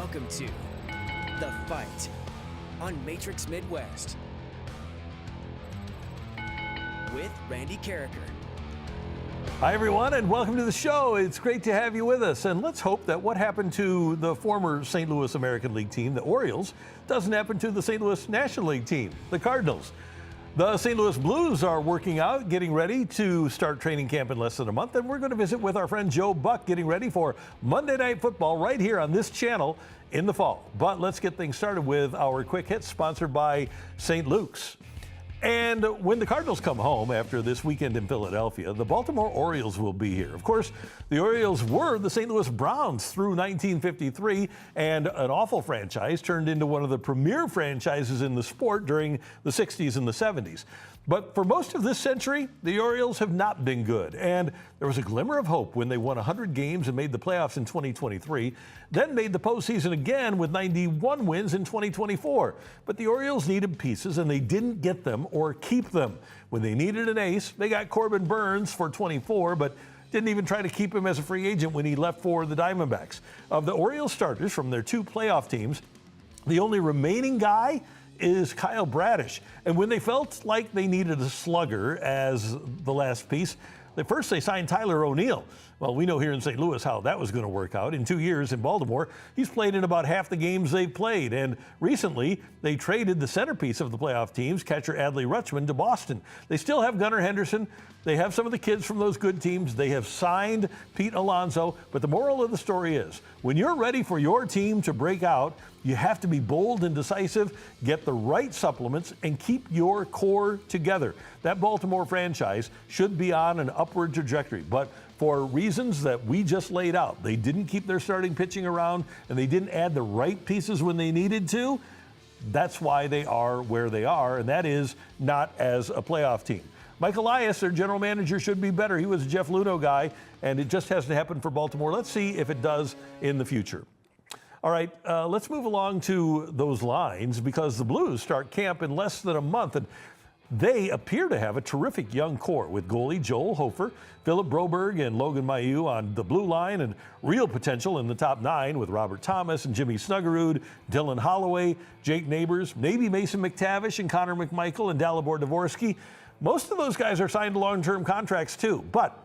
Welcome to The Fight on Matrix Midwest with Randy Carricker. Hi, everyone, and welcome to the show. It's great to have you with us. And let's hope that what happened to the former St. Louis American League team, the Orioles, doesn't happen to the St. Louis National League team, the Cardinals. The St. Louis Blues are working out, getting ready to start training camp in less than a month. And we're going to visit with our friend Joe Buck, getting ready for Monday Night Football right here on this channel in the fall. But let's get things started with our quick hits sponsored by St. Luke's. And when the Cardinals come home after this weekend in Philadelphia, the Baltimore Orioles will be here. Of course, the Orioles were the St. Louis Browns through 1953, and an awful franchise turned into one of the premier franchises in the sport during the 60s and the 70s. But for most of this century, the Orioles have not been good. And there was a glimmer of hope when they won 100 games and made the playoffs in 2023, then made the postseason again with 91 wins in 2024. But the Orioles needed pieces, and they didn't get them or keep them. When they needed an ace, they got Corbin Burns for 24, but didn't even try to keep him as a free agent when he left for the Diamondbacks. Of the Orioles starters from their two playoff teams, the only remaining guy is Kyle Bradish. And when they felt like they needed a slugger as the last piece, first they signed Tyler O'Neill. Well, we know here in St. Louis how that was going to work out. In 2 years in Baltimore, he's played in about half the games they've played. And recently, they traded the centerpiece of the playoff teams, catcher Adley Rutschman, to Boston. They still have Gunnar Henderson. They have some of the kids from those good teams. They have signed Pete Alonso. But the moral of the story is, when you're ready for your team to break out, you have to be bold and decisive, get the right supplements, and keep your core together. That Baltimore franchise should be on an upward trajectory. But for reasons that we just laid out, they didn't keep their starting pitching around, and they didn't add the right pieces when they needed to. That's why they are where they are, and that is not as a playoff team. Mike Elias, their general manager, should be better. He was a Jeff Luhnow guy, and it just hasn't happened for Baltimore. Let's see if it does in the future. All right, let's move along to those lines, because the Blues start camp in less than a month, and they appear to have a terrific young core with goalie Joel Hofer, Philip Broberg, and Logan Mailloux on the blue line, and real potential in the top nine with Robert Thomas and Jimmy Snuggerud, Dylan Holloway, Jake Neighbors, maybe Mason McTavish and Connor McMichael and Dalibor Dvorsky. Most of those guys are signed to long-term contracts too, but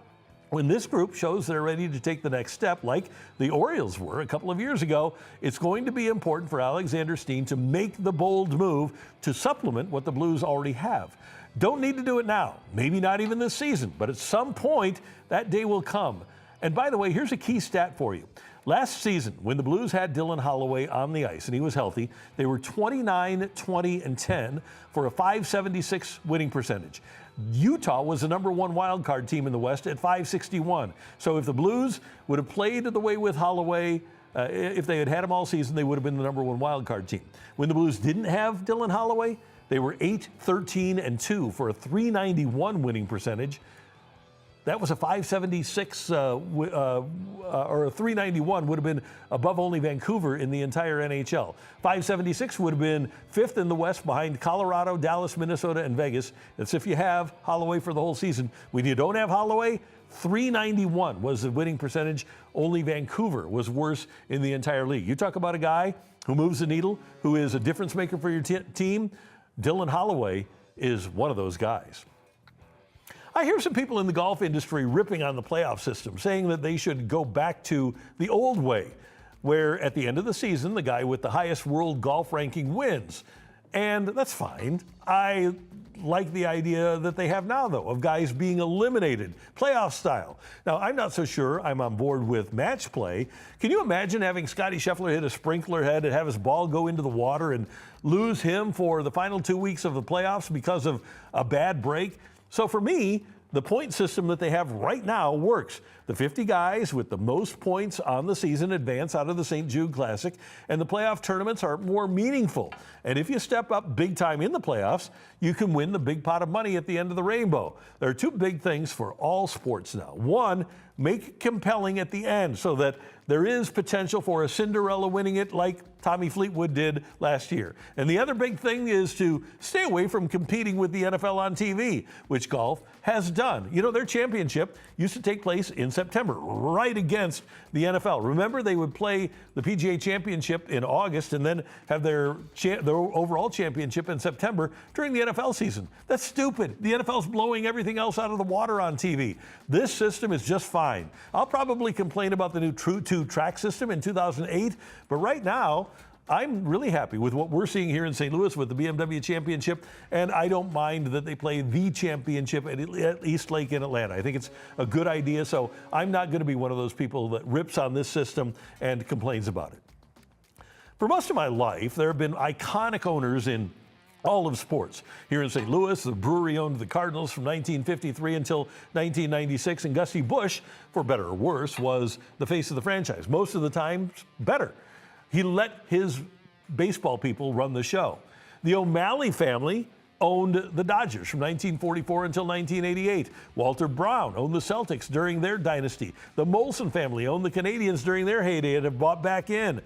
when this group shows they're ready to take the next step, like the Orioles were a couple of years ago, it's going to be important for Alexander Steen to make the bold move to supplement what the Blues already have. Don't need to do it now, maybe not even this season, but at some point that day will come. And by the way, here's a key stat for you. Last season, when the Blues had Dylan Holloway on the ice and he was healthy, they were 29, 20, and 10 for a .576 winning percentage. Utah was the number one wild card team in the West at .561. So if the Blues would have played the way with Holloway, if they had had him all season, they would have been the number one wild card team. When the Blues didn't have Dylan Holloway, they were 8, 13, and 2 for a .391 winning percentage. That was a .576 or a .391 would have been above only Vancouver in the entire NHL. .576 would have been fifth in the West behind Colorado, Dallas, Minnesota, and Vegas. That's if you have Holloway for the whole season. When you don't have Holloway, .391 was the winning percentage. Only Vancouver was worse in the entire league. You talk about a guy who moves the needle, who is a difference maker for your team. Dylan Holloway is one of those guys. I hear some people in the golf industry ripping on the playoff system, saying that they should go back to the old way, where at the end of the season, the guy with the highest world golf ranking wins. And that's fine. I like the idea that they have now, though, of guys being eliminated, playoff style. Now, I'm not so sure I'm on board with match play. Can you imagine having Scotty Scheffler hit a sprinkler head and have his ball go into the water and lose him for the final 2 weeks of the playoffs because of a bad break? So for me, the point system that they have right now works. The 50 guys with the most points on the season advance out of the St. Jude Classic, and the playoff tournaments are more meaningful. And if you step up big time in the playoffs, you can win the big pot of money at the end of the rainbow. There are two big things for all sports now. One, make it compelling at the end so that there is potential for a Cinderella winning it like Tommy Fleetwood did last year. And the other big thing is to stay away from competing with the NFL on TV, which golf has done. You know, their championship used to take place in September, right against the NFL. Remember, they would play the PGA Championship in August and then have their overall championship in September during the NFL season. That's stupid. The NFL's blowing everything else out of the water on TV. This system is just fine. I'll probably complain about the new True 2 track system in 2008, but right now, I'm really happy with what we're seeing here in St. Louis with the BMW Championship, and I don't mind that they play the championship at East Lake in Atlanta. I think it's a good idea, so I'm not going to be one of those people that rips on this system and complains about it. For most of my life, there have been iconic owners in all of sports. Here in St. Louis, the Brewery owned the Cardinals from 1953 until 1996, and Gussie Busch, for better or worse, was the face of the franchise. Most of the time, better. He let his baseball people run the show. The O'Malley family owned the Dodgers from 1944 until 1988. Walter Brown owned the Celtics during their dynasty. The Molson family owned the Canadiens during their heyday and have bought back in.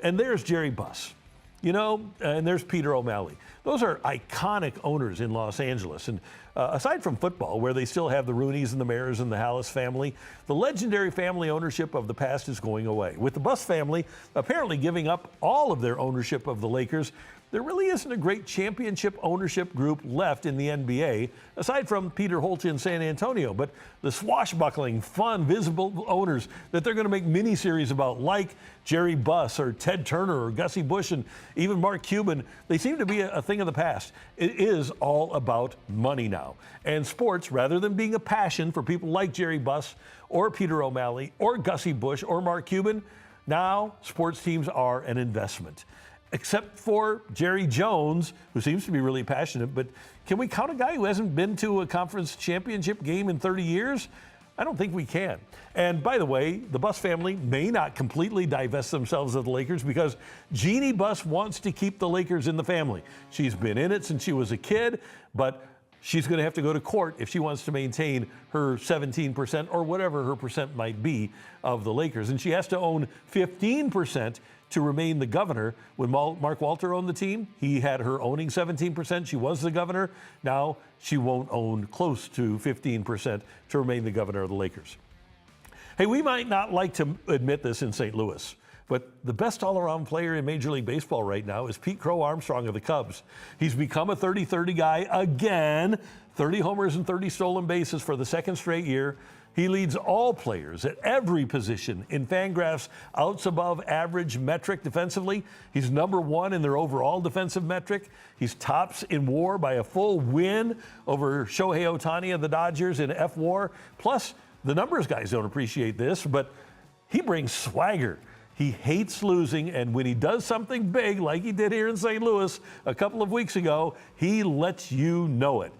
And there's Jerry Buss, and there's Peter O'Malley. Those are iconic owners in Los Angeles. And aside from football, where they still have the Rooneys and the Mayers and the Hallis family, the legendary family ownership of the past is going away. With the Buss family apparently giving up all of their ownership of the Lakers, there really isn't a great championship ownership group left in the NBA, aside from Peter Holt in San Antonio. But the swashbuckling, fun, visible owners that they're going to make miniseries about, like Jerry Buss or Ted Turner or Gussie Busch and even Mark Cuban, they seem to be a thing of the past. It is all about money now. And sports, rather than being a passion for people like Jerry Buss or Peter O'Malley or Gussie Busch or Mark Cuban, now sports teams are an investment. Except for Jerry Jones, who seems to be really passionate. But can we count a guy who hasn't been to a conference championship game in 30 years? I don't think we can. And by the way, the Buss family may not completely divest themselves of the Lakers because Jeannie Buss wants to keep the Lakers in the family. She's been in it since she was a kid, but she's going to have to go to court if she wants to maintain her 17% or whatever her percent might be of the Lakers. And she has to own 15% to remain the governor. When Mark Walter owned the team, he had her owning 17%. She was the governor. Now she won't own close to 15% to remain the governor of the Lakers. Hey, we might not like to admit this in St. Louis, but the best all-around player in Major League Baseball right now is Pete Crow Armstrong of the Cubs. He's become a 30-30 guy again, 30 homers and 30 stolen bases for the second straight year. He leads all players at every position in Fangraph's outs above average metric defensively. He's number one in their overall defensive metric. He's tops in WAR by a full win over Shohei Ohtani of the Dodgers in F-WAR. Plus, the numbers guys don't appreciate this, but he brings swagger. He hates losing, and when he does something big, like he did here in St. Louis a couple of weeks ago, he lets you know it.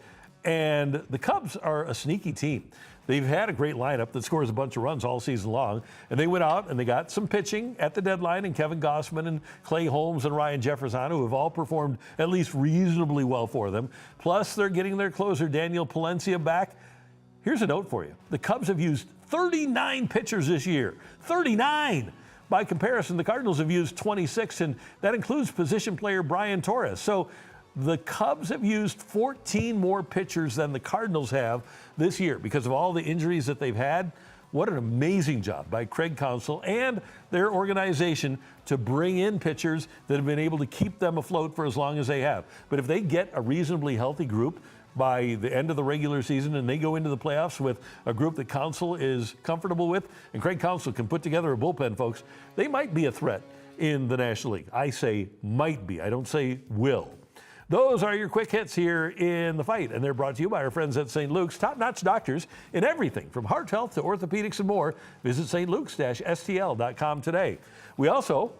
And the Cubs are a sneaky team. They've had a great lineup that scores a bunch of runs all season long, and they went out and they got some pitching at the deadline, and Kevin Gossman and Clay Holmes and Ryan Jefferson, who have all performed at least reasonably well for them. Plus, they're getting their closer, Daniel Palencia, back. Here's a note for you. The Cubs have used 39 pitchers this year. 39! By comparison, the Cardinals have used 26, and that includes position player Brian Torres. So the Cubs have used 14 more pitchers than the Cardinals have this year because of all the injuries that they've had. What an amazing job by Craig Counsell and their organization to bring in pitchers that have been able to keep them afloat for as long as they have. But if they get a reasonably healthy group by the end of the regular season and they go into the playoffs with a group that Counsell is comfortable with, and Craig Counsell can put together a bullpen, folks, they might be a threat in the National League. I say might be. I don't say will. Those are your quick hits here in the fight, and they're brought to you by our friends at St. Luke's, top-notch doctors in everything from heart health to orthopedics and more. Visit stlukes-stl.com today. We also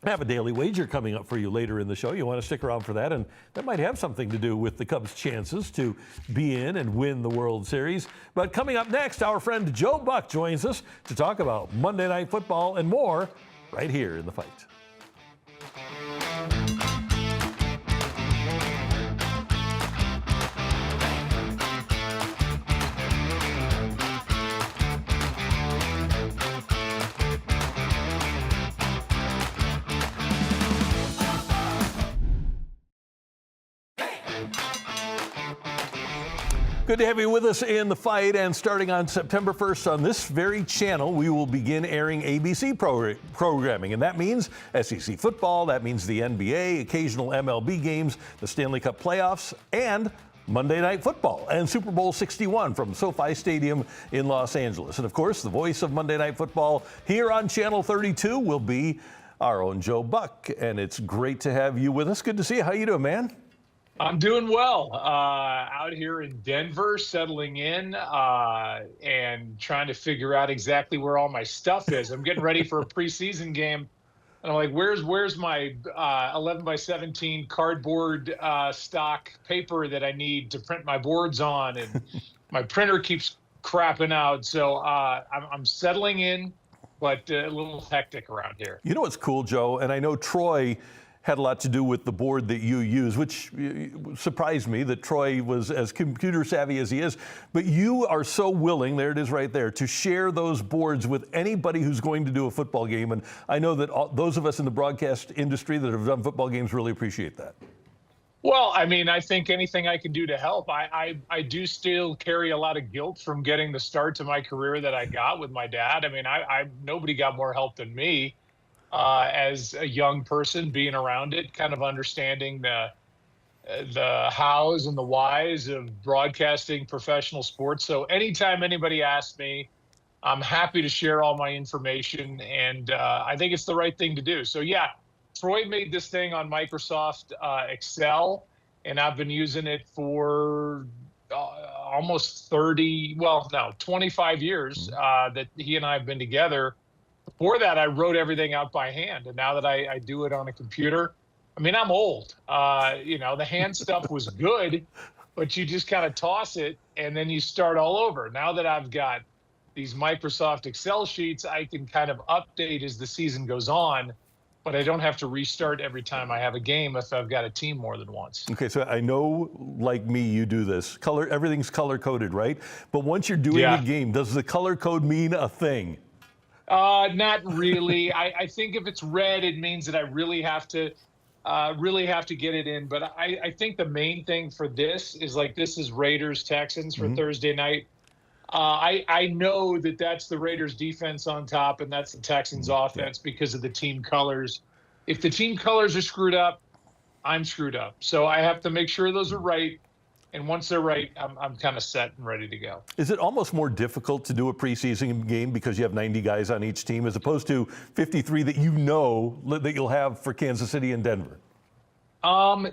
have a daily wager coming up for you later in the show. You want to stick around for that, and that might have something to do with the Cubs' chances to be in and win the World Series. But coming up next, our friend Joe Buck joins us to talk about Monday Night Football and more right here in the fight. Good to have you with us in the fight. And starting on September 1st on this very channel, we will begin airing ABC programming. And that means SEC football, that means the NBA, occasional MLB games, the Stanley Cup playoffs, and Monday Night Football and Super Bowl 61 from SoFi Stadium in Los Angeles. And of course, the voice of Monday Night Football here on Channel 32 will be our own Joe Buck. And it's great to have you with us. Good to see you. How you doing, man? I'm doing well. Out here in Denver, settling in and trying to figure out exactly where all my stuff is. I'm getting ready for a preseason game, and I'm like, "Where's my 11 by 17 cardboard stock paper that I need to print my boards on?" And my printer keeps crapping out, so I'm settling in, but a little hectic around here. You know what's cool, Joe? And I know Troy had a lot to do with the board that you use, which surprised me that Troy was as computer savvy as he is. But you are so willing, there it is right there, to share those boards with anybody who's going to do a football game. And I know that those of us in the broadcast industry that have done football games really appreciate that. Well, I mean, I think anything I can do to help. I do still carry a lot of guilt from getting the start to my career that I got with my dad. I mean, nobody got more help than me. As a young person, being around it, kind of understanding the hows and the whys of broadcasting professional sports. So anytime anybody asks me, I'm happy to share all my information, and I think it's the right thing to do. So yeah, Troy made this thing on Microsoft Excel, and I've been using it for almost 25 years that he and I have been together. Before that, I wrote everything out by hand, and now that I do it on a computer, I mean, I'm old. The hand stuff was good, but you just kind of toss it, and then you start all over. Now that I've got these Microsoft Excel sheets, I can kind of update as the season goes on, but I don't have to restart every time I have a game if I've got a team more than once. Okay, so I know, like me, you do this. Everything's color-coded, right? But once you're doing a game, does the color code mean a thing? Not really. I think if it's red, it means that I really have to get it in. But I think the main thing for this is this is Raiders Texans for Thursday night. I know that that's the Raiders defense on top, and that's the Texans offense because of the team colors. If the team colors are screwed up, I'm screwed up. So I have to make sure those are right. And once they're right, I'm kind of set and ready to go. Is it almost more difficult to do a preseason game because you have 90 guys on each team as opposed to 53 that you know that you'll have for Kansas City and Denver?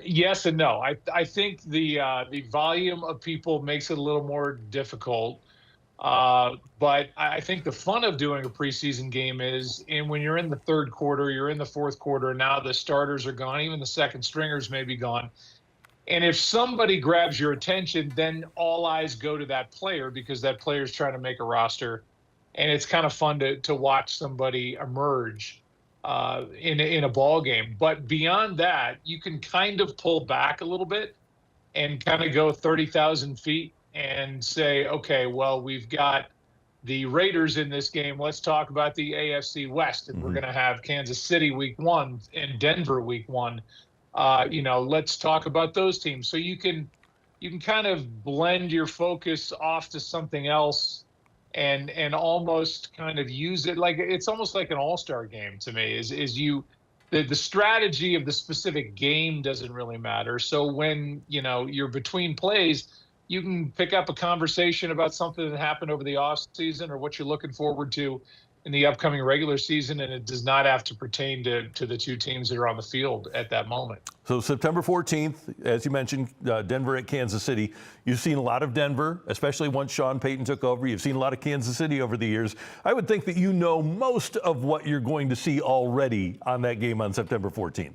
Yes and no. I think the volume of people makes it a little more difficult. But I think the fun of doing a preseason game is, and when you're in the third quarter, you're in the fourth quarter, now the starters are gone, even the second stringers may be gone. And if somebody grabs your attention, then all eyes go to that player because that player is trying to make a roster. And it's kind of fun to watch somebody emerge in a ball game. But beyond that, you can kind of pull back a little bit and kind of go 30,000 feet and say, okay, well, we've got the Raiders in this game. Let's talk about the AFC West. And we're going to have Kansas City week 1 and Denver week 1. Let's talk about those teams. So you can kind of blend your focus off to something else and almost kind of use it it's almost like an all-star game to me. The strategy of the specific game doesn't really matter. So when you're between plays, you can pick up a conversation about something that happened over the off season or what you're looking forward to in the upcoming regular season, and it does not have to pertain to the two teams that are on the field at that moment. So September 14th, as you mentioned, Denver at Kansas City. You've seen a lot of Denver, especially once Sean Payton took over. You've seen a lot of Kansas City over the years. I would think that you know most of what you're going to see already on that game on September 14th.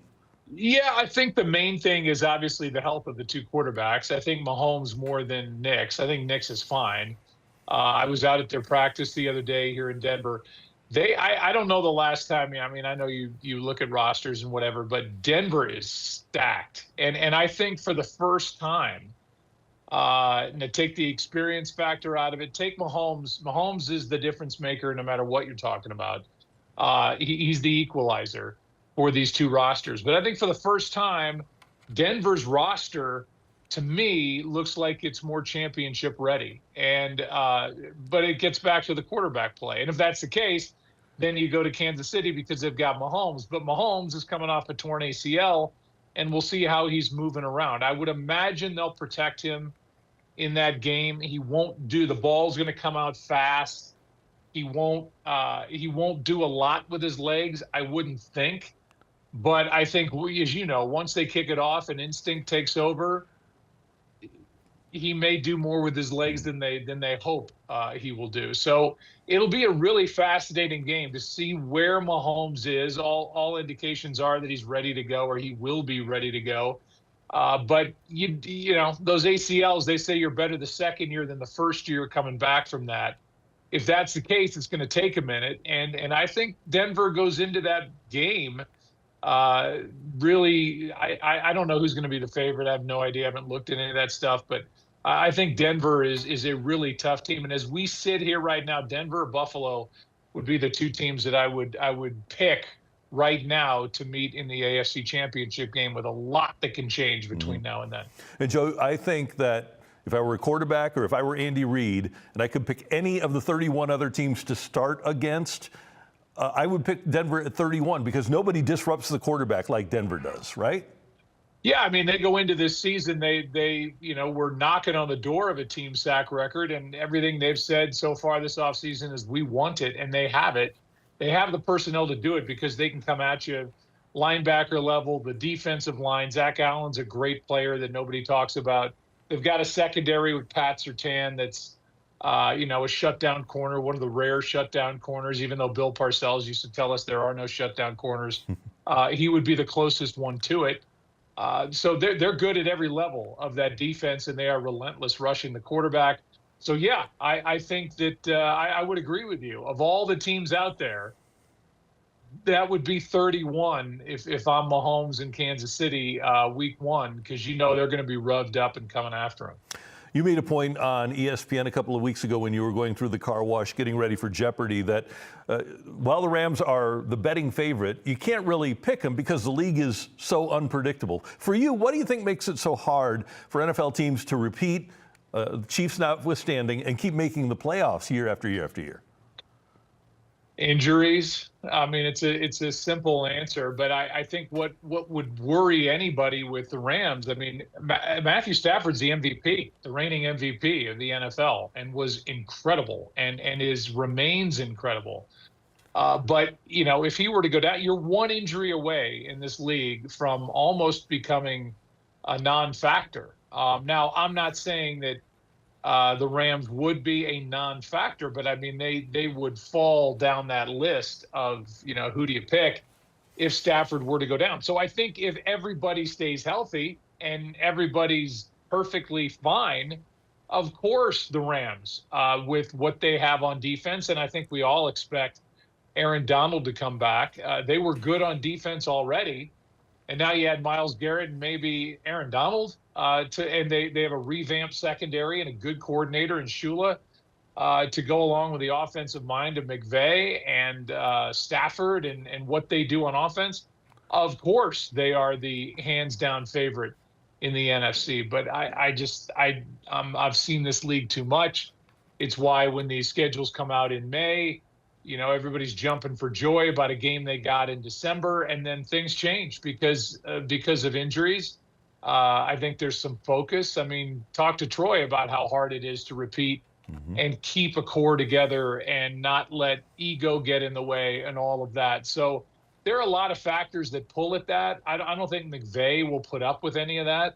Yeah, I think the main thing is obviously the health of the two quarterbacks. I think Mahomes more than Nix. I think Nix is fine. I was out at their practice the other day here in Denver. I don't know the last time. I mean, I know you look at rosters and whatever, but Denver is stacked. And I think for the first time, and to take the experience factor out of it, take Mahomes. Mahomes is the difference maker no matter what you're talking about. He's the equalizer for these two rosters. But I think for the first time, Denver's roster to me, looks like it's more championship ready. But it gets back to the quarterback play. And if that's the case, then you go to Kansas City because they've got Mahomes. But Mahomes is coming off a torn ACL, and we'll see how he's moving around. I would imagine they'll protect him in that game. He won't do the ball's going to come out fast. He won't do a lot with his legs, I wouldn't think. But I think, as you know, once they kick it off and instinct takes over, he may do more with his legs than they hope he will do. So it'll be a really fascinating game to see where Mahomes is. All indications are that he's ready to go, or he will be ready to go. But you know, those ACLs, they say you're better the second year than the first year coming back from that. If that's the case, it's going to take a minute. And I think Denver goes into that game. Really, I don't know who's going to be the favorite. I have no idea. I haven't looked at any of that stuff, but I think Denver is a really tough team. And as we sit here right now, Denver or Buffalo would be the two teams that I would pick right now to meet in the AFC Championship game, with a lot that can change between now and then. And Joe, I think that if I were a quarterback or if I were Andy Reid and I could pick any of the 31 other teams to start against, I would pick Denver at 31 because nobody disrupts the quarterback like Denver does, right? Yeah, I mean, they go into this season, they were knocking on the door of a team sack record, and everything they've said so far this offseason is we want it, and they have it. They have the personnel to do it because they can come at you linebacker level, the defensive line. Zach Allen's a great player that nobody talks about. They've got a secondary with Pat Surtain that's, a shutdown corner, one of the rare shutdown corners, even though Bill Parcells used to tell us there are no shutdown corners. He would be the closest one to it. So they're good at every level of that defense, and they are relentless rushing the quarterback. So, yeah, I think that I would agree with you. Of all the teams out there, that would be 31 if I'm Mahomes in Kansas City week one, because they're going to be revved up and coming after him. You made a point on ESPN a couple of weeks ago when you were going through the car wash getting ready for Jeopardy that while the Rams are the betting favorite, you can't really pick them because the league is so unpredictable. For you, what do you think makes it so hard for NFL teams to repeat, Chiefs notwithstanding, and keep making the playoffs year after year after year? Injuries. I mean, it's a simple answer, but I think what would worry anybody with the Rams, I mean, Matthew Stafford's the MVP, the reigning MVP of the NFL, and was incredible and remains incredible. But, if he were to go down, you're one injury away in this league from almost becoming a non-factor. Now, I'm not saying that the Rams would be a non-factor, but I mean, they would fall down that list of, who do you pick if Stafford were to go down. So I think if everybody stays healthy and everybody's perfectly fine, of course the Rams, with what they have on defense, and I think we all expect Aaron Donald to come back. They were good on defense already, and now you add Myles Garrett and maybe Aaron Donald. And they have a revamped secondary and a good coordinator in Shula to go along with the offensive mind of McVay and Stafford and what they do on offense. Of course, they are the hands-down favorite in the NFC. But I've seen this league too much. It's why when these schedules come out in May, everybody's jumping for joy about a game they got in December, and then things change because of injuries. I think there's some focus. I mean, talk to Troy about how hard it is to repeat and keep a core together and not let ego get in the way and all of that. So there are a lot of factors that pull at that. I don't think McVay will put up with any of that.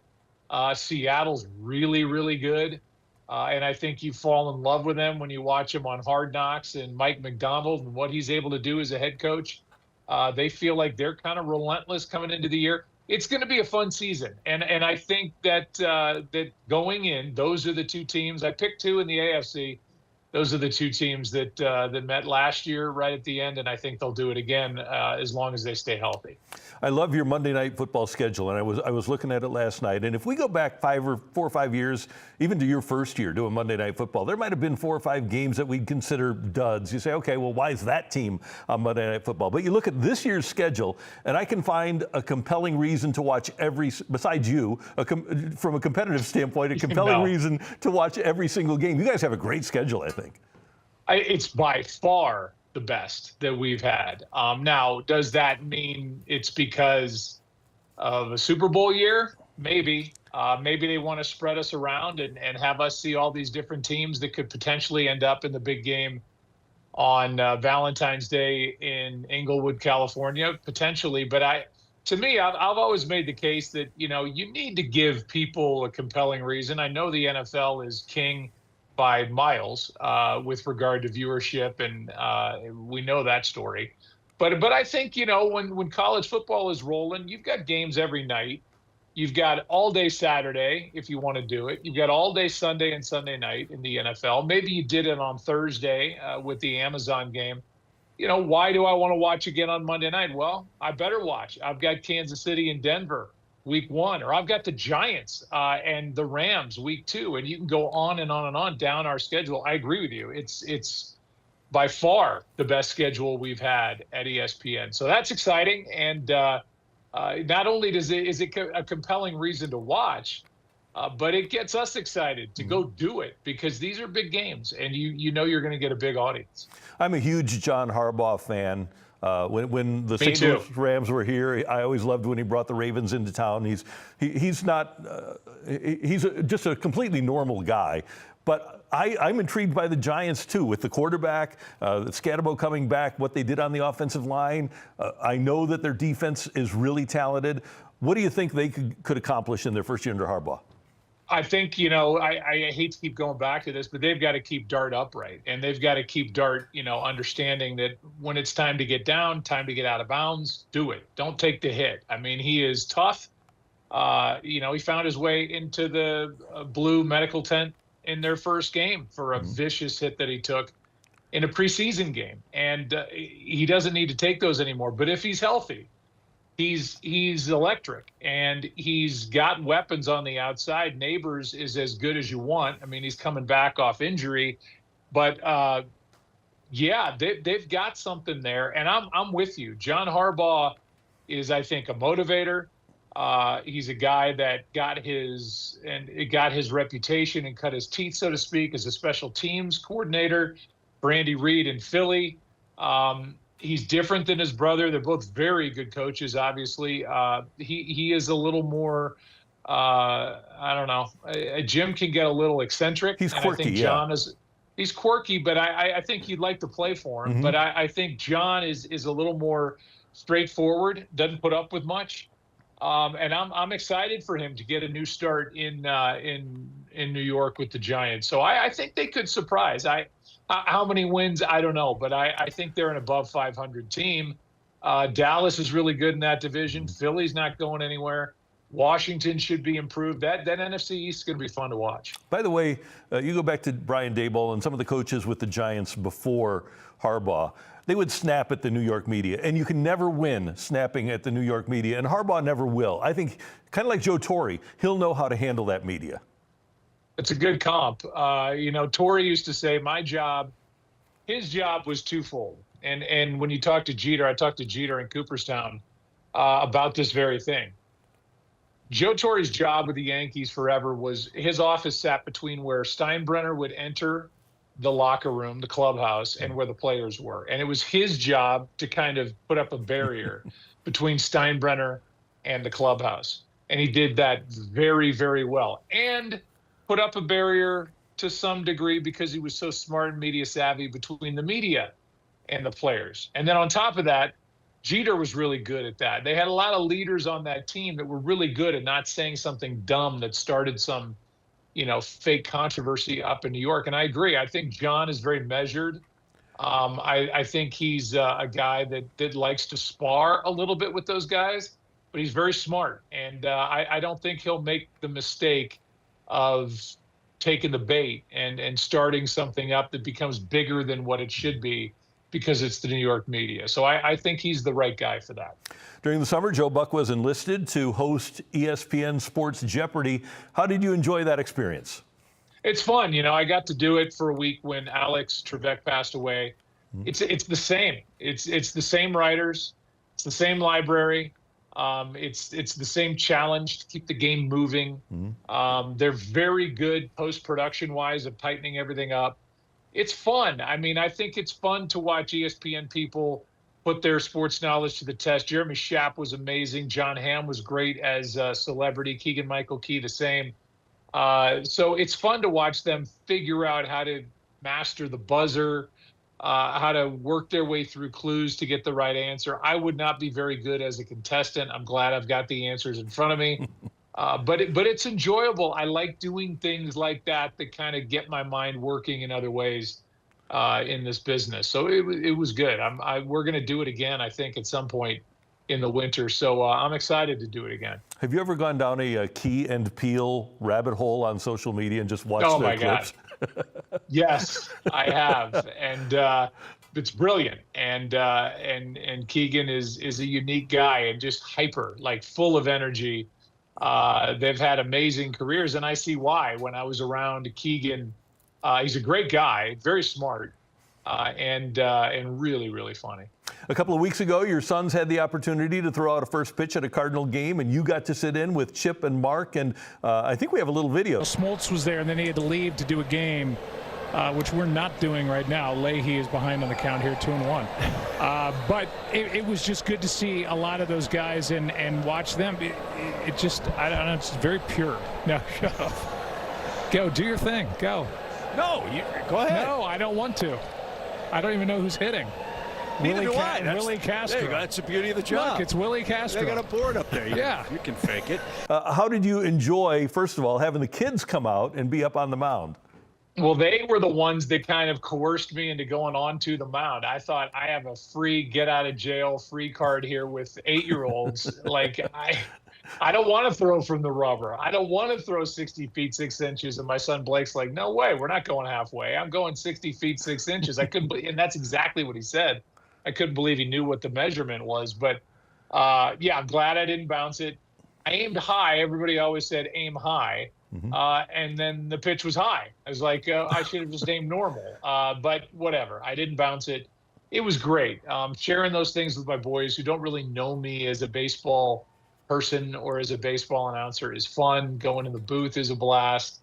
Seattle's really, really good. And I think you fall in love with them when you watch him on Hard Knocks and Mike McDonald and what he's able to do as a head coach. They feel like they're kind of relentless coming into the year. It's going to be a fun season, and I think that going in, those are the two teams. I picked two in the AFC. those are the two teams that met last year right at the end, and I think they'll do it again as long as they stay healthy. I love your Monday Night Football schedule, and I was looking at it last night. And if we go back 4 or 5 years, even to your first year doing Monday Night Football, there might have been 4 or 5 games that we'd consider duds. You say, okay, well, why is that team on Monday Night Football? But you look at this year's schedule, and I can find a compelling reason to watch besides you, from a competitive standpoint, a compelling reason to watch every single game. You guys have a great schedule, I think. It's by far the best that we've had. Now, does that mean it's because of a Super Bowl year? Maybe. Maybe they want to spread us around and have us see all these different teams that could potentially end up in the big game on Valentine's Day in Inglewood, California, potentially. But to me, I've always made the case that, you need to give people a compelling reason. I know the NFL is king by miles with regard to viewership, and we know that story. But I think, when college football is rolling, you've got games every night. You've got all day Saturday if you want to do it. You've got all day Sunday and Sunday night in the NFL. Maybe you did it on Thursday with the Amazon game. Why do I want to watch again on Monday night? Well, I better watch. I've got Kansas City and Denver week 1, or I've got the Giants and the Rams week 2, and you can go on and on and on down our schedule. I agree with you. It's by far the best schedule we've had at ESPN. So that's exciting. And not only is it a compelling reason to watch, but it gets us excited to go do it, because these are big games, and you're going to get a big audience. I'm a huge John Harbaugh fan. When the St. Louis Rams were here, I always loved when he brought the Ravens into town. He's just a completely normal guy. But I'm intrigued by the Giants, too, with the quarterback, Scatterbo coming back, what they did on the offensive line. I know that their defense is really talented. What do you think they could accomplish in their first year under Harbaugh? I think, I hate to keep going back to this, but they've got to keep Dart upright, and they've got to keep Dart, understanding that when it's time to get down, time to get out of bounds, do it. Don't take the hit. I mean, he is tough. He found his way into the blue medical tent in their first game for a vicious hit that he took in a preseason game. And he doesn't need to take those anymore. But if he's healthy, he's electric, and he's got weapons on the outside. Neighbors is as good as you want. I mean, he's coming back off injury, but they've got something there, and I'm with you. John Harbaugh is, I think, a motivator. He's a guy that got his reputation and cut his teeth, so to speak, as a special teams coordinator for Andy Reid in Philly. He's different than his brother. They're both very good coaches, obviously. He is a little more, I don't know. Jim can get a little eccentric. He's quirky, I think John he's quirky, but I think you'd like to play for him. But I think John is a little more straightforward, doesn't put up with much. And I'm excited for him to get a new start in New York with the Giants. So I think they could surprise. How many wins, I don't know, but I think they're an above 500 team. Dallas is really good in that division. Philly's not going anywhere. Washington should be improved. That NFC East is going to be fun to watch. By the way, you go back to Brian Daboll and some of the coaches with the Giants before Harbaugh. They would snap at the New York media, and you can never win snapping at the New York media, and Harbaugh never will. I think, kind of like Joe Torre, he'll know how to handle that media. It's a good comp. Torre used to say his job was twofold. And when you talk to Jeter, I talked to Jeter in Cooperstown about this very thing. Joe Torre's job with the Yankees forever was his office sat between where Steinbrenner would enter the locker room, the clubhouse, and where the players were. And it was his job to kind of put up a barrier between Steinbrenner and the clubhouse. And he did that very, very well. And put up a barrier to some degree because he was so smart and media savvy between the media and the players. And then on top of that, Jeter was really good at that. They had a lot of leaders on that team that were really good at not saying something dumb that started some, fake controversy up in New York. And I agree. I think John is very measured. I think he's a guy that likes to spar a little bit with those guys, but he's very smart. And I don't think he'll make the mistake of taking the bait and starting something up that becomes bigger than what it should be because it's the New York media. So I think he's the right guy for that. During the summer, Joe Buck was enlisted to host ESPN Sports Jeopardy. How did you enjoy that experience? It's fun. I got to do it for a week when Alex Trebek passed away. It's the same. It's the same writers. It's the same library. It's the same challenge to keep the game moving. They're very good post-production wise of tightening everything up. It's fun. I mean, I think it's fun to watch ESPN people put their sports knowledge to the test. Jeremy Schaap was amazing. John Hamm was great as a celebrity. Keegan-Michael Key, the same. So it's fun to watch them figure out how to master the buzzer, how to work their way through clues to get the right answer. I would not be very good as a contestant. I'm glad I've got the answers in front of me. But it's enjoyable. I like doing things like that kind of get my mind working in other ways in this business. So it was good. We're going to do it again, I think, at some point in the winter. So I'm excited to do it again. Have you ever gone down a Key and Peele rabbit hole on social media and just watched their clips? God. Yes, I have. And it's brilliant. And Keegan is a unique guy and just hyper, like full of energy. They've had amazing careers, and I see why. When I was around Keegan, he's a great guy, very smart, and really, really funny. A couple of weeks ago, your sons had the opportunity to throw out a first pitch at a Cardinal game, and you got to sit in with Chip and Mark, and I think we have a little video. Smoltz was there, and then he had to leave to do a game, which we're not doing right now. Leahy is behind on the count here, 2-1. But it was just good to see a lot of those guys and watch them. It just, I don't know, it's very pure. No, shut up. Go, do your thing. Go. No, go ahead. No, I don't want to. I don't even know who's hitting. Neither do I. Willie Castro. There you go. That's the beauty of the job. Look, it's Willie Castro. They got a board up there. Yeah. You can fake it. How did you enjoy, first of all, having the kids come out and be up on the mound? Well, they were the ones that kind of coerced me into going on to the mound. I thought I have a free get out of jail free card here with 8-year-olds. Like I don't want to throw from the rubber. I don't want to throw 60 feet 6 inches. And my son Blake's like, no way, we're not going halfway. I'm going 60 feet 6 inches. I couldn't believe, and that's exactly what he said. I couldn't believe he knew what the measurement was. But yeah, I'm glad I didn't bounce it. I aimed high. Everybody always said aim high. And then the pitch was high. I was like, I should have just aimed normal. But whatever. I didn't bounce it. It was great. Sharing those things with my boys who don't really know me as a baseball person or as a baseball announcer is fun. Going in the booth is a blast.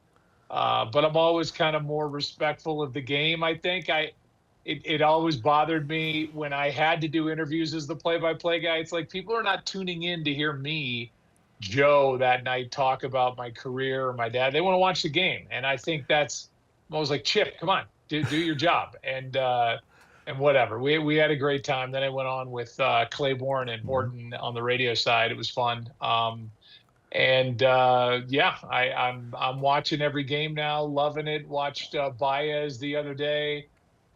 But I'm always kind of more respectful of the game, I think. It always bothered me when I had to do interviews as the play-by-play guy. It's like people are not tuning in to hear me, Joe, that night talk about my career or my dad. They want to watch the game. And I think I was like, Chip, come on, do your job. And whatever. We had a great time. Then I went on with Claiborne and Morton on the radio side. It was fun. Yeah, I'm watching every game now, loving it. Watched Baez the other day.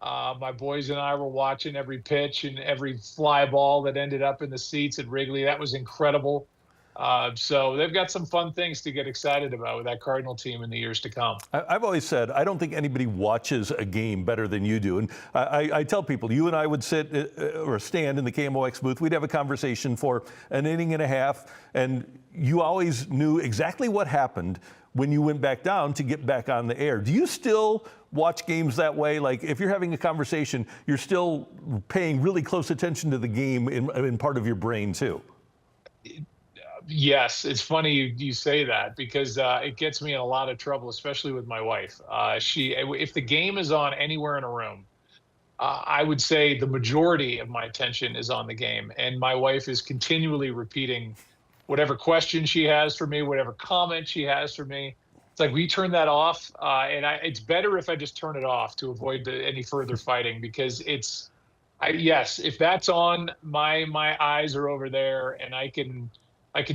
My boys and I were watching every pitch and every fly ball that ended up in the seats at Wrigley. That was incredible. So they've got some fun things to get excited about with that Cardinal team in the years to come. I've always said, I don't think anybody watches a game better than you do. And I tell people, you and I would sit or stand in the KMOX booth. We'd have a conversation for an inning and a half. And you always knew exactly what happened when you went back down to get back on the air. Do you still watch games that way? Like if you're having a conversation, you're still paying really close attention to the game in part of your brain too? Yes, it's funny you say that because it gets me in a lot of trouble, especially with my wife. If the game is on anywhere in a room, I would say the majority of my attention is on the game. And my wife is continually repeating whatever question she has for me, whatever comment she has for me. It's like, we turn that off. It's better if I just turn it off to avoid any further fighting because yes, if that's on, my eyes are over there and I can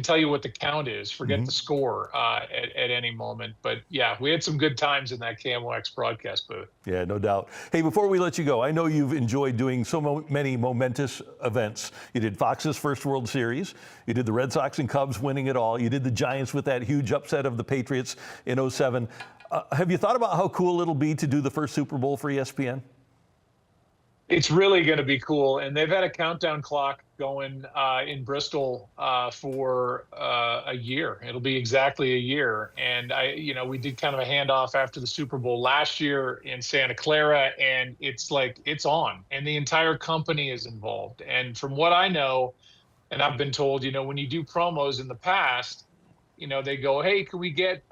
tell you what the count is, forget the score at any moment. But yeah, we had some good times in that KMOX broadcast booth. Yeah, no doubt. Hey, before we let you go, I know you've enjoyed doing so many momentous events. You did Fox's first World Series. You did the Red Sox and Cubs winning it all. You did the Giants with that huge upset of the Patriots in '07. Have you thought about how cool it'll be to do the first Super Bowl for ESPN? It's really going to be cool, and they've had a countdown clock going in Bristol for a year. It'll be exactly a year, and we did kind of a handoff after the Super Bowl last year in Santa Clara, and it's on, and the entire company is involved. And from what I know, and I've been told, when you do promos in the past, they go, "Hey, can we get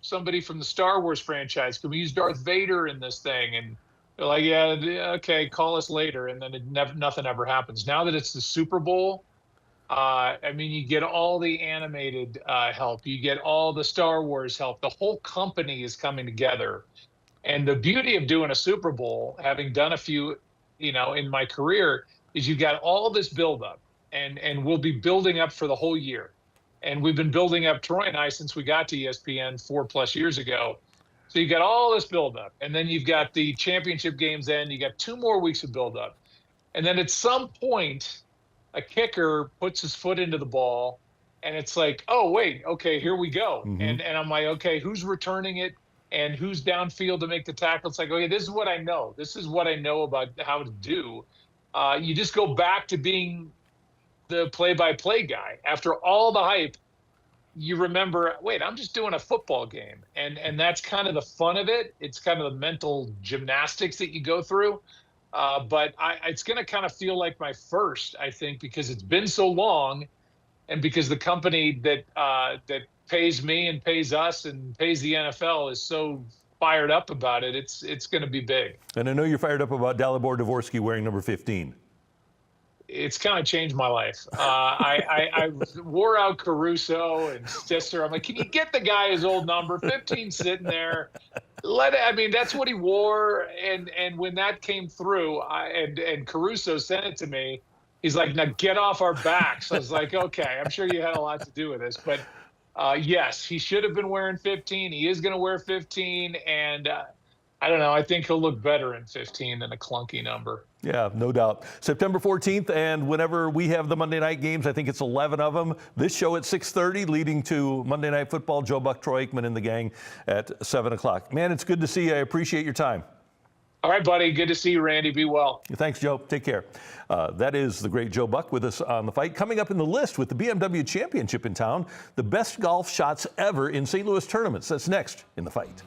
somebody from the Star Wars franchise? Can we use Darth Vader in this thing?" And they're like, "Yeah, okay, call us later." And then nothing ever happens. Now that it's the Super Bowl, you get all the animated help. You get all the Star Wars help. The whole company is coming together. And the beauty of doing a Super Bowl, having done a few, in my career, is you got all this buildup. And we'll be building up for the whole year. And we've been building up, Troy and I, since we got to ESPN 4+ years ago. So you got all this buildup, and then you've got the championship games in. You got 2 more weeks of buildup, and then at some point, a kicker puts his foot into the ball, and it's like, oh wait, okay, here we go. Mm-hmm. And I'm like, okay, who's returning it, and who's downfield to make the tackle? It's like, okay, this is what I know. This is what I know about how to do. You just go back to being the play-by-play guy after all the hype. You remember, wait, I'm just doing a football game. And that's kind of the fun of it. It's kind of the mental gymnastics that you go through. But it's going to kind of feel like my first, I think, because it's been so long, and because the company that pays me and pays us and pays the NFL is so fired up about it. It's going to be big. And I know you're fired up about Dalibor Dvorsky wearing number 15. It's kind of changed my life. I wore out Caruso and Stisser. I'm like, can you get the guy his old number? 15 sitting there. That's what he wore. And when that came through, and Caruso sent it to me, he's like, now get off our backs. I was like, okay, I'm sure you had a lot to do with this. But yes, he should have been wearing 15. He is going to wear 15. And I don't know. I think he'll look better in 15 than a clunky number. Yeah, no doubt. September 14th, and whenever we have the Monday night games, I think it's 11 of them. This show at 6:30, leading to Monday Night Football. Joe Buck, Troy Aikman, and the gang at 7 o'clock. Man, it's good to see you. I appreciate your time. All right, buddy. Good to see you, Randy. Be well. Thanks, Joe. Take care. That is the great Joe Buck with us on The Fight. Coming up in the list with the BMW Championship in town, the best golf shots ever in St. Louis tournaments. That's next in The Fight.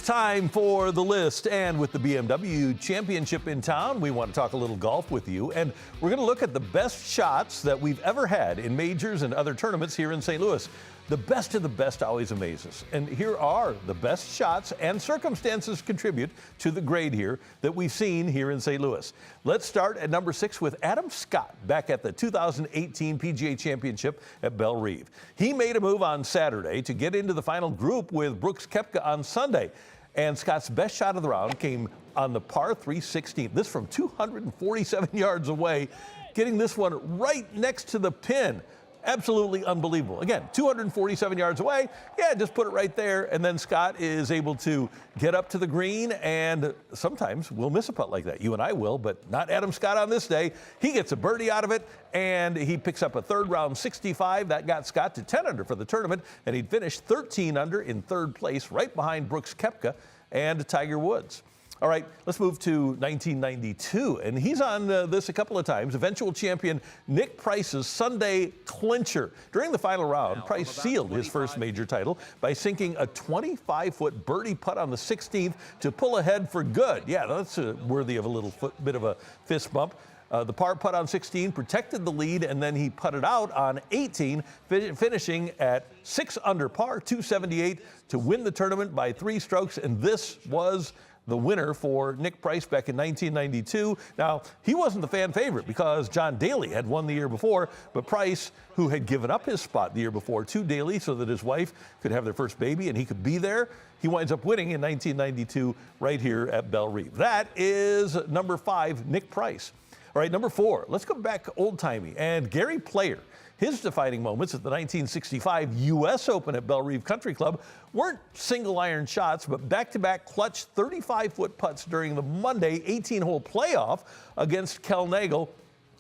Time for the list, and with the BMW Championship in town, we want to talk a little golf with you, and we're going to look at the best shots that we've ever had in majors and other tournaments here in St. Louis. The best of the best always amazes, and here are the best shots and circumstances contribute to the grade here that we've seen here in St. Louis. Let's start at number 6 with Adam Scott back at the 2018 PGA Championship at Belle Reve. He made a move on Saturday to get into the final group with Brooks Koepka on Sunday. And Scott's best shot of the round came on the par 3 16th. This from 247 yards away, getting this one right next to the pin. Absolutely unbelievable. Again, 247 yards away. Yeah, just put it right there. And then Scott is able to get up to the green, and sometimes we'll miss a putt like that. You and I will, but not Adam Scott on this day. He gets a birdie out of it, and he picks up a third round 65. That got Scott to 10 under for the tournament, and he'd finished 13 under in third place, right behind Brooks Koepka and Tiger Woods. All right, let's move to 1992, and he's on this a couple of times. Eventual champion Nick Price's Sunday clincher. During the final round, Price sealed his first major title by sinking a 25-foot birdie putt on the 16th to pull ahead for good. Yeah, that's worthy of a little bit of a fist bump. The par putt on 16 protected the lead, and then he putted out on 18, finishing at 6 under par, 278, to win the tournament by 3 strokes, and this was the winner for Nick Price back in 1992. Now, he wasn't the fan favorite because John Daly had won the year before, but Price, who had given up his spot the year before to Daly so that his wife could have their first baby and he could be there, he winds up winning in 1992 right here at Belle Reve. That is number 5, Nick Price. All right, number 4, let's go back old-timey. And Gary Player, his defining moments at the 1965 U.S. Open at Bellerive Country Club weren't single iron shots, but back-to-back clutch 35-foot putts during the Monday 18-hole playoff against Kel Nagel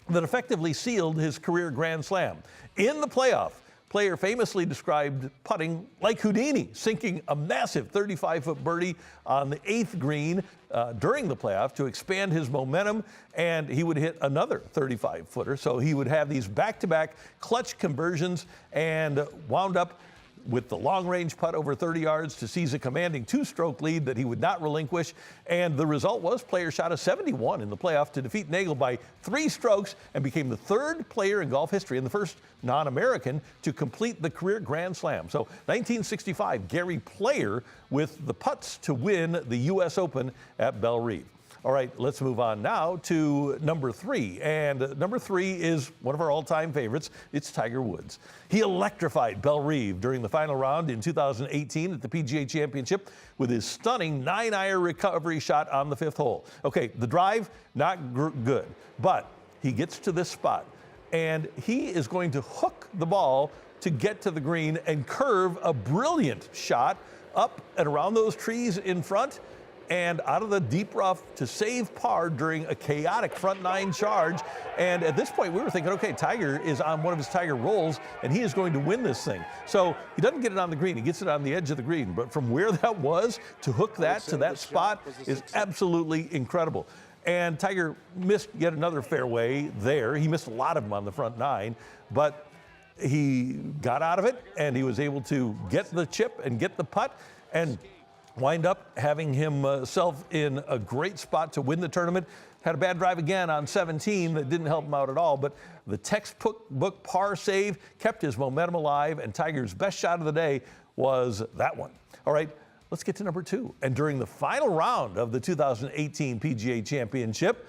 that effectively sealed his career Grand Slam. In the playoff, Player famously described putting like Houdini, sinking a massive 35-foot birdie on the 8th green during the playoff to expand his momentum, and he would hit another 35-footer. So he would have these back-to-back clutch conversions and wound up with the long-range putt over 30 yards to seize a commanding 2-stroke lead that he would not relinquish. And the result was Player shot a 71 in the playoff to defeat Nagel by 3 strokes and became the 3rd player in golf history and the first non-American to complete the career Grand Slam. So 1965, Gary Player with the putts to win the U.S. Open at Bellerive. All right, let's move on now to number 3. And number 3 is one of our all-time favorites. It's Tiger Woods. He electrified Bellerive during the final round in 2018 at the PGA Championship with his stunning 9-iron recovery shot on the 5th hole. Okay, the drive, not good, but he gets to this spot, and he is going to hook the ball to get to the green and curve a brilliant shot up and around those trees in front and out of the deep rough to save par during a chaotic front 9 charge. And at this point, we were thinking, okay, Tiger is on one of his Tiger rolls, and he is going to win this thing. So he doesn't get it on the green. He gets it on the edge of the green. But from where that was to hook that to that spot is absolutely incredible. And Tiger missed yet another fairway there. He missed a lot of them on the front 9, but he got out of it, and he was able to get the chip and get the putt and wind up having himself in a great spot to win the tournament. Had a bad drive again on 17 that didn't help him out at all, but the textbook par save kept his momentum alive, and Tiger's best shot of the day was that one. All right, let's get to number 2. And during the final round of the 2018 PGA Championship,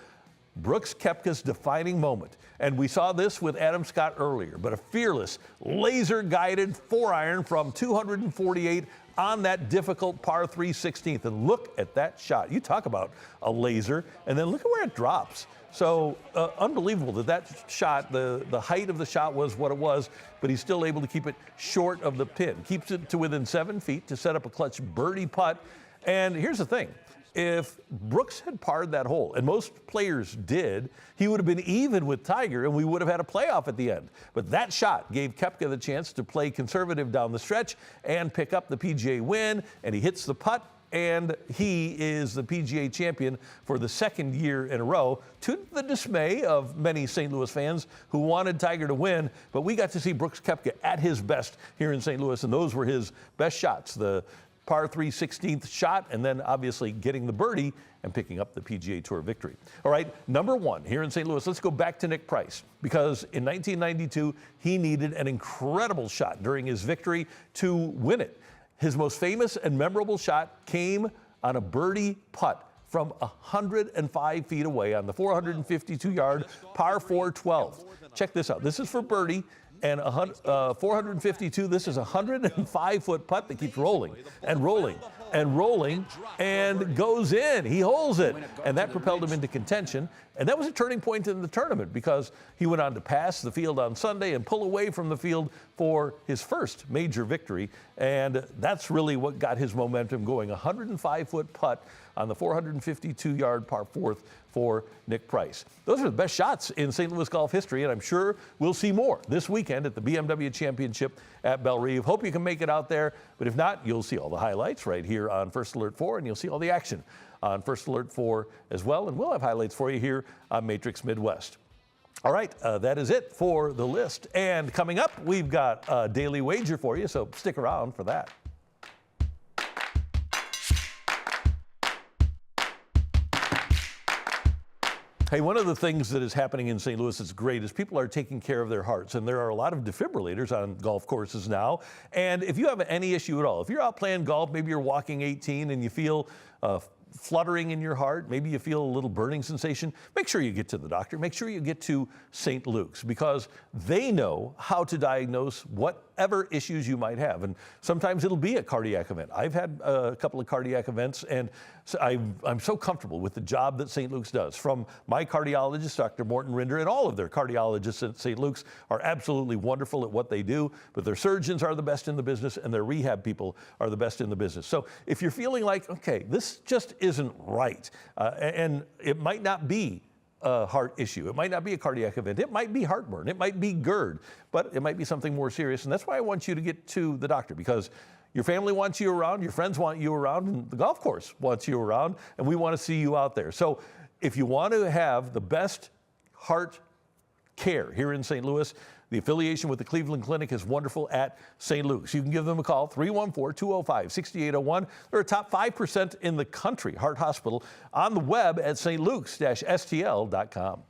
Brooks Koepka's defining moment. And we saw this with Adam Scott earlier, but a fearless, laser-guided 4-iron from 248 on that difficult par 3 16th. And look at that shot. You talk about a laser, and then look at where it drops. So unbelievable that shot, the height of the shot was what it was, but he's still able to keep it short of the pin. Keeps it to within 7 feet to set up a clutch birdie putt. And here's the thing. If Brooks had parred that hole, and most players did, he would have been even with Tiger, and we would have had a playoff at the end. But that shot gave Koepka the chance to play conservative down the stretch and pick up the PGA win, and he hits the putt, and he is the PGA champion for the 2nd year in a row, to the dismay of many St. Louis fans who wanted Tiger to win. But we got to see Brooks Koepka at his best here in St. Louis, and those were his best shots. The par 3 16th shot, and then obviously getting the birdie and picking up the PGA Tour victory. All right, number 1 here in St. Louis. Let's go back to Nick Price, because in 1992, he needed an incredible shot during his victory to win it. His most famous and memorable shot came on a birdie putt from 105 feet away on the 452-yard par 4 12. Check this out. This is for birdie. And 452, this is a 105-foot putt that keeps rolling and rolling and rolling and goes in. He holds it, and that propelled him into contention. And that was a turning point in the tournament, because he went on to pass the field on Sunday and pull away from the field for his first major victory. And that's really what got his momentum going. A 105-foot putt on the 452-yard par 4th for Nick Price. Those are the best shots in St. Louis golf history, and I'm sure we'll see more this weekend at the BMW Championship at Bellerive. Hope you can make it out there, but if not, you'll see all the highlights right here on First Alert 4, and you'll see all the action on First Alert 4 as well, and we'll have highlights for you here on Matrix Midwest. All right, that is it for the list, and coming up, we've got a daily wager for you, so stick around for that. Hey, one of the things that is happening in St. Louis that's great is people are taking care of their hearts, and there are a lot of defibrillators on golf courses now. And if you have any issue at all, if you're out playing golf, maybe you're walking 18 and you feel fluttering in your heart, maybe you feel a little burning sensation, make sure you get to the doctor. Make sure you get to St. Luke's, because they know how to diagnose whatever issues you might have. And sometimes it'll be a cardiac event. I've had a couple of cardiac events, and so I'm so comfortable with the job that St. Luke's does. From my cardiologist, Dr. Morton Rinder, and all of their cardiologists at St. Luke's are absolutely wonderful at what they do, but their surgeons are the best in the business, and their rehab people are the best in the business. So if you're feeling like, okay, this just isn't right, and it might not be a heart issue, it might not be a cardiac event, it might be heartburn, it might be GERD, but it might be something more serious. And that's why I want you to get to the doctor, because your family wants you around, your friends want you around, and the golf course wants you around, and we want to see you out there. So if you want to have the best heart care here in St. Louis, the affiliation with the Cleveland Clinic is wonderful at St. Luke's. You can give them a call, 314-205-6801. They're a top 5% in the country heart hospital, on the web at stlukes-stl.com.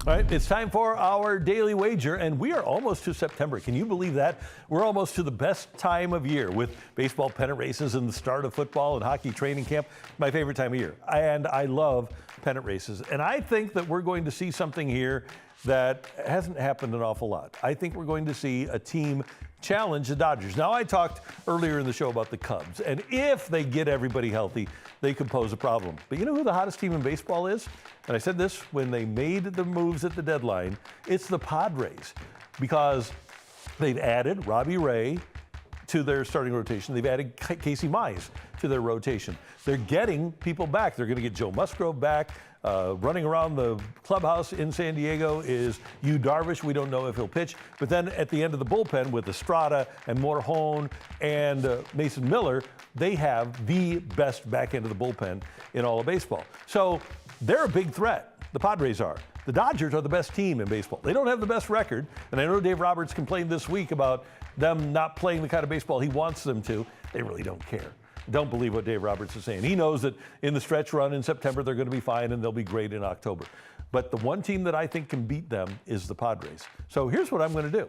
All right, it's time for our daily wager, and we are almost to September. Can you believe that? We're almost to the best time of year with baseball pennant races and the start of football and hockey training camp. My favorite time of year, and I love pennant races. And I think that we're going to see something here that hasn't happened an awful lot. I think we're going to see a team challenge the Dodgers. Now, I talked earlier in the show about the Cubs, and if they get everybody healthy, they could pose a problem. But you know who the hottest team in baseball is? And I said this when they made the moves at the deadline. It's the Padres, because they've added Robbie Ray to their starting rotation. They've added Casey Mize to their rotation. They're getting people back. They're going to get Joe Musgrove back. Running around the clubhouse in San Diego is Yu Darvish. We don't know if he'll pitch. But then at the end of the bullpen with Estrada and Morejon and Mason Miller, they have the best back end of the bullpen in all of baseball. So they're a big threat. The Padres are. The Dodgers are the best team in baseball. They don't have the best record. And I know Dave Roberts complained this week about them not playing the kind of baseball he wants them to. They really don't care. Don't believe what Dave Roberts is saying. He knows that in the stretch run in September, they're going to be fine and they'll be great in October. But the one team that I think can beat them is the Padres. So here's what I'm going to do.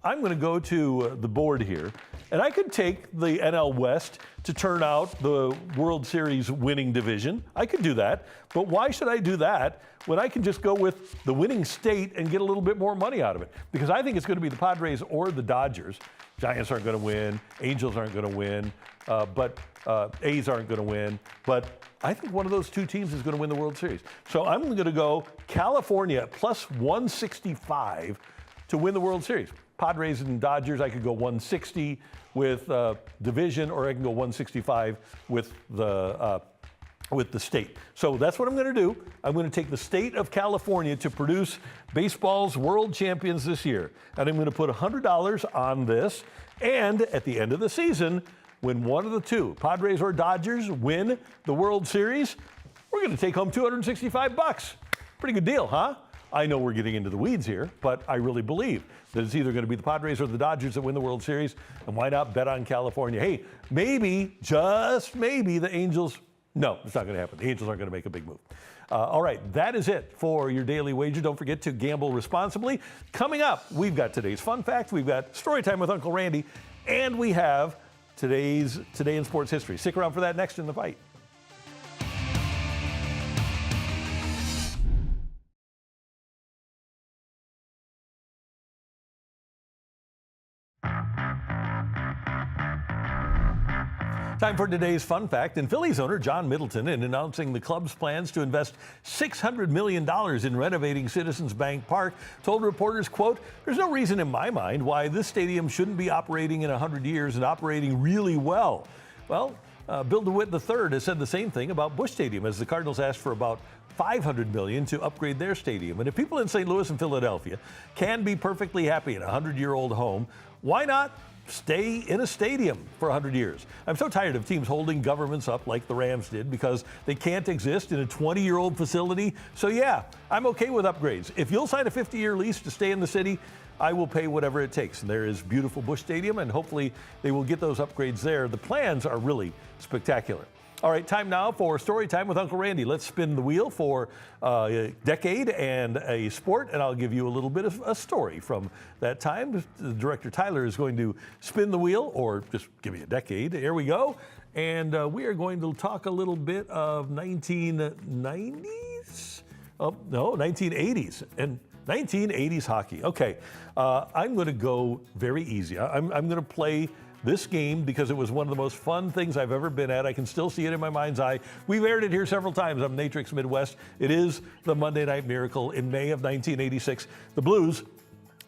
I'm going to go to the board here, and I could take the NL West to turn out the World Series winning division. I could do that. But why should I do that when I can just go with the winning state and get a little bit more money out of it? Because I think it's going to be the Padres or the Dodgers. Giants aren't going to win. Angels aren't going to win. But A's aren't going to win. But I think one of those two teams is going to win the World Series. So I'm going to go California plus 165 to win the World Series. Padres and Dodgers, I could go 160 with division, or I can go 165 with the state. So that's what I'm going to do. I'm going to take the state of California to produce baseball's world champions this year. And I'm going to put $100 on this. And at the end of the season, when one of the two, Padres or Dodgers, win the World Series, we're going to take home $265. Pretty good deal, huh? I know we're getting into the weeds here, but I really believe that it's either going to be the Padres or the Dodgers that win the World Series. And why not bet on California? Hey, maybe, just maybe, the Angels. No, it's not going to happen. The Angels aren't going to make a big move. All right, that is it for your daily wager. Don't forget to gamble responsibly. Coming up, we've got today's fun fact, we've got story time with Uncle Randy, and we have Today in Sports History. Stick around for that next in the fight. Time for today's fun fact. And Phillies owner John Middleton, in announcing the club's plans to invest $600 million in renovating Citizens Bank Park, told reporters, quote, "There's no reason in my mind why this stadium shouldn't be operating in 100 years and operating really well." Well, Bill DeWitt III has said the same thing about Busch Stadium, as the Cardinals asked for about $500 million to upgrade their stadium. And if people in St. Louis and Philadelphia can be perfectly happy in a 100-year-old home, why not stay in a stadium for 100 years. I'm so tired of teams holding governments up like the Rams did because they can't exist in a 20-year-old facility. So yeah, I'm okay with upgrades. If you'll sign a 50-year lease to stay in the city, I will pay whatever it takes. And there is beautiful Busch Stadium, and hopefully they will get those upgrades there. The plans are really spectacular. All right, time now for Story Time with Uncle Randy. Let's spin the wheel for a decade and a sport, and I'll give you a little bit of a story from that time. The director Tyler is going to spin the wheel, or just give me a decade. Here we go. And we are going to talk a little bit of 1990s? Oh, no, 1980s. And 1980s hockey. Okay, I'm going to go very easy. I'm going to play this game because it was one of the most fun things I've ever been at. I can still see it in my mind's eye. We've aired it here several times on Matrix Midwest. It is the Monday Night Miracle in May of 1986. The Blues,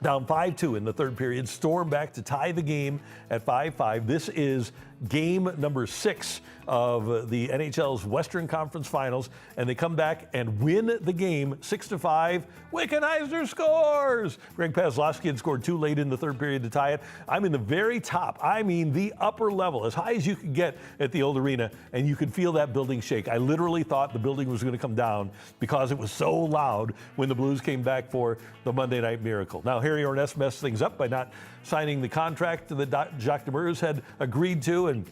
down 5-2 in the third period, storm back to tie the game at 5-5. This is game number 6 of the NHL's Western Conference Finals, and they come back and win the game 6-5. Wickenheiser scores! Greg Paslowski had scored 2 late in the third period to tie it. I'm in the very top, I mean the upper level, as high as you could get at the old arena, and you could feel that building shake. I literally thought the building was going to come down because it was so loud when the Blues came back for the Monday Night Miracle. Now, Harry Ornest messed things up by not signing the contract that Jacques Demers had agreed to, and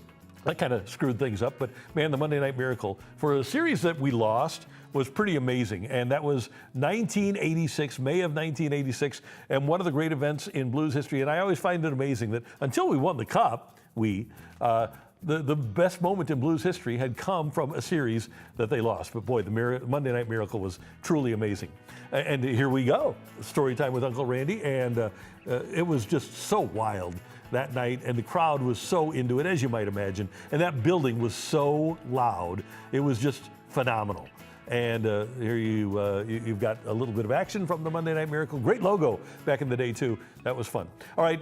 that kind of screwed things up. But man, the Monday Night Miracle for a series that we lost was pretty amazing. And that was 1986, May of 1986, and one of the great events in Blues history. And I always find it amazing that until we won the Cup, the best moment in Blues history had come from a series that they lost. But boy, the Monday Night Miracle was truly amazing. And here we go, Story Time with Uncle Randy. And it was just so wild that night, and the crowd was so into it, as you might imagine. And that building was so loud. It was just phenomenal. And here you've got a little bit of action from the Monday Night Miracle. Great logo back in the day, too. That was fun. All right,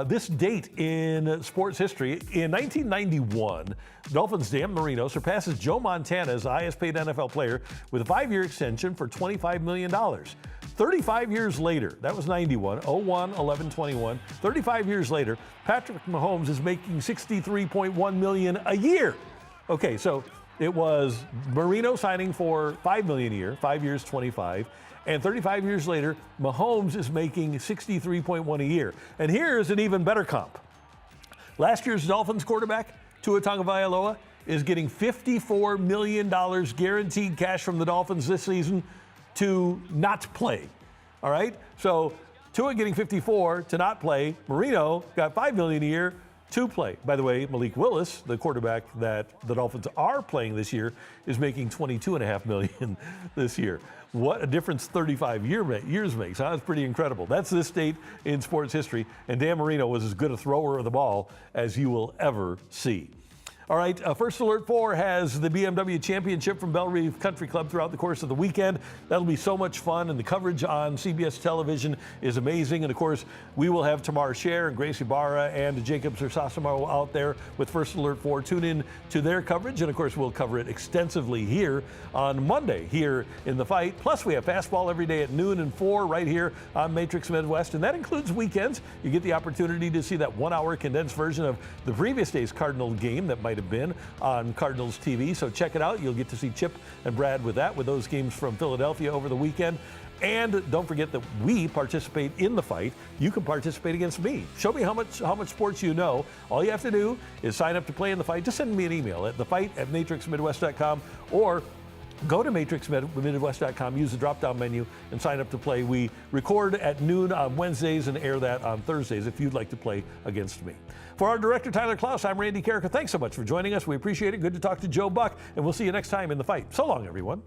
this date in sports history, in 1991, Dolphins' Dan Marino surpasses Joe Montana as the highest paid NFL player with a 5-year extension for $25 million. 35 years later, that was 91, 01, 11, 21. 35 years later, Patrick Mahomes is making $63.1 million a year. Okay, so it was Marino signing for $5 million a year, 5 years, 25. And 35 years later, Mahomes is making $63.1 a year. And here's an even better comp. Last year's Dolphins quarterback, Tua Tagovailoa, is getting $54 million guaranteed cash from the Dolphins this season to not play. All right? So Tua getting 54 to not play. Marino got $5 million a year to play. By the way, Malik Willis, the quarterback that the Dolphins are playing this year, is making $22.5 million this year. What a difference 35 years makes, huh? It's pretty incredible. That's this date in sports history, and Dan Marino was as good a thrower of the ball as you will ever see. All right, First Alert 4 has the BMW Championship from Bellerive Country Club throughout the course of the weekend. That'll be so much fun, and the coverage on CBS television is amazing. And of course, we will have Tamar Scher and Gracie Barra and Jacob Sersasamo out there with First Alert 4. Tune in to their coverage, and of course, we'll cover it extensively here on Monday here in the fight. Plus, we have fastball every day at noon and 4 right here on Matrix Midwest, and that includes weekends. You get the opportunity to see that 1-hour condensed version of the previous day's Cardinal game that might have been on Cardinals TV. So check it out. You'll get to see Chip and Brad with those games from Philadelphia over the weekend. And don't forget that we participate in the fight. You can participate against me. Show me how much sports you know. All you have to do is sign up to play in the fight. Just send me an email at thefight@matrixmidwest.com, or go to matrixmidwest.com, use the drop-down menu, and sign up to play. We record at noon on Wednesdays and air that on Thursdays if you'd like to play against me. For our director, Tyler Klaus, I'm Randy Carricker. Thanks so much for joining us. We appreciate it. Good to talk to Joe Buck, and we'll see you next time in the fight. So long, everyone.